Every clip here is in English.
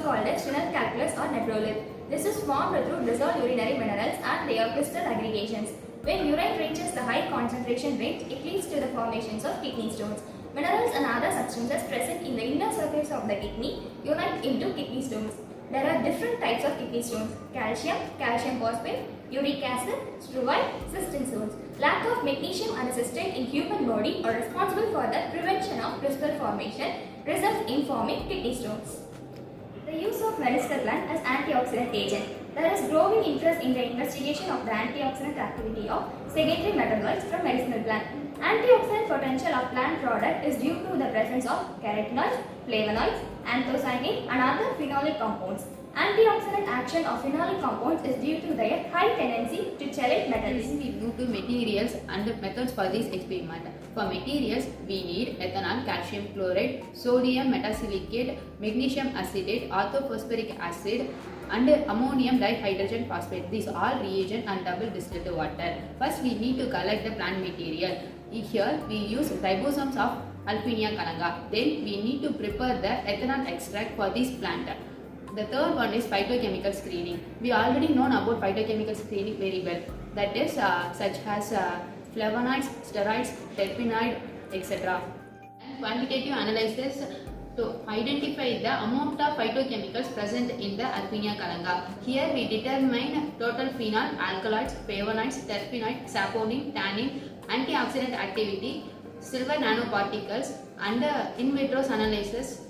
also called as renal calculus or nephrolymph. This is formed through dissolved urinary minerals and their crystal aggregations. When urine reaches the high concentration range, it leads to the formations of kidney stones. Minerals and other substances present in the inner surface of the kidney unite into kidney stones. There are different types of kidney stones: calcium, calcium phosphate, uric acid, struvite, cystine stones. Lack of magnesium and cystine in human body are responsible for the prevention of crystal formation, results in forming kidney stones. The use of medicinal plant as antioxidant agent. There is growing interest in the investigation of the antioxidant activity of secondary metabolites from medicinal plant. Antioxidant potential of plant product is due to the presence of carotenoids, flavonoids, anthocyanin and other phenolic compounds. Antioxidant action of phenolic compounds is due to their high tendency to chelate metals. Then we move to materials and methods for this experiment. For materials, we need ethanol, calcium chloride, sodium metasilicate, magnesium acetate, orthophosphoric acid, and ammonium dihydrogen phosphate. These all reagent and double distilled water. First, we need to collect the plant material. Here, we use ribosomes of Alpinia calanga. Then, we need to prepare the ethanol extract for this plant. The third one is phytochemical screening. We already know about phytochemical screening very well. That is such as flavonoids, steroids, terpenoid, etc. And quantitative analysis to identify the amount of phytochemicals present in the Alpinia calanga. Here we determine total phenol, alkaloids, flavonoids, terpenoid, saponin, tannin, antioxidant activity, silver nanoparticles, and in vitro analysis.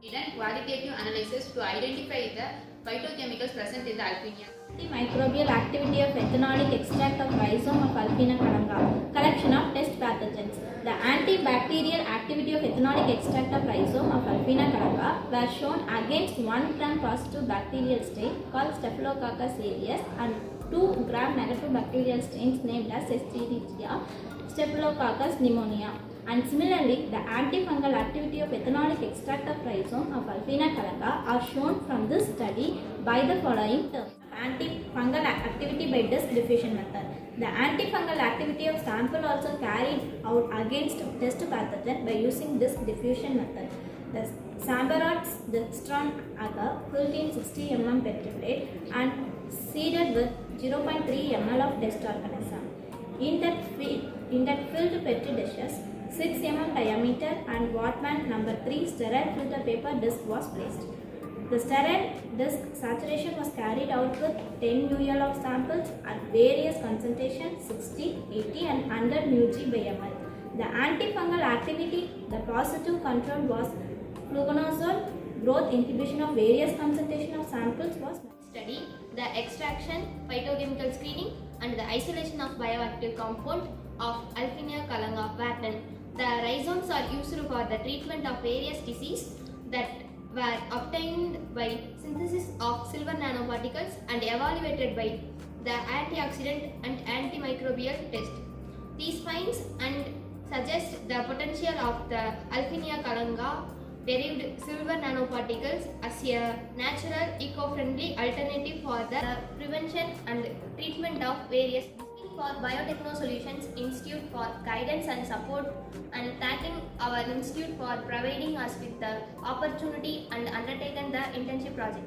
Then qualitative analysis to identify the phytochemicals present in the Alpinia. Antimicrobial activity of ethanolic extract of rhizome of Alpinia calanga. Collection of test pathogens. The antibacterial activity of ethanolic extract of rhizome of Alpinia calanga were shown against 1 gram positive bacterial strain called Staphylococcus aureus and 2 gram negative bacterial strains named as Escherichia, Staphylococcus pneumonia. And similarly, the antifungal activity of ethanolic extract of rhizome of Alpinia calanga are shown from this study by the following terms. Antifungal activity by disc diffusion method. The antifungal activity of sample also carried out against test pathogen by using disc diffusion method. The Sambarots dextran agar filled in 60 mm Petri plate and seeded with 0.3 ml of test organism. In that filled Petri dishes, 6 mm diameter and Wattman number 3 sterile filter paper disc was placed. The sterile disc saturation was carried out with 10 ml of samples at various concentrations 60, 80 and 100 mg by ml. The antifungal activity, the positive control was fluconazole. Growth inhibition of various concentration of samples was Study the extraction, phytochemical screening and the isolation of bioactive compound of Alpinia calanga pattern. The rhizomes are used for the treatment of various diseases that were obtained by synthesis of silver nanoparticles and evaluated by the antioxidant and antimicrobial test. These finds and suggest the potential of the Alpinia calanga derived silver nanoparticles as a natural, eco-friendly alternative for the prevention and treatment of various for Biotechno Solutions Institute for guidance and support, and thanking our institute for providing us with the opportunity and undertaken the internship project.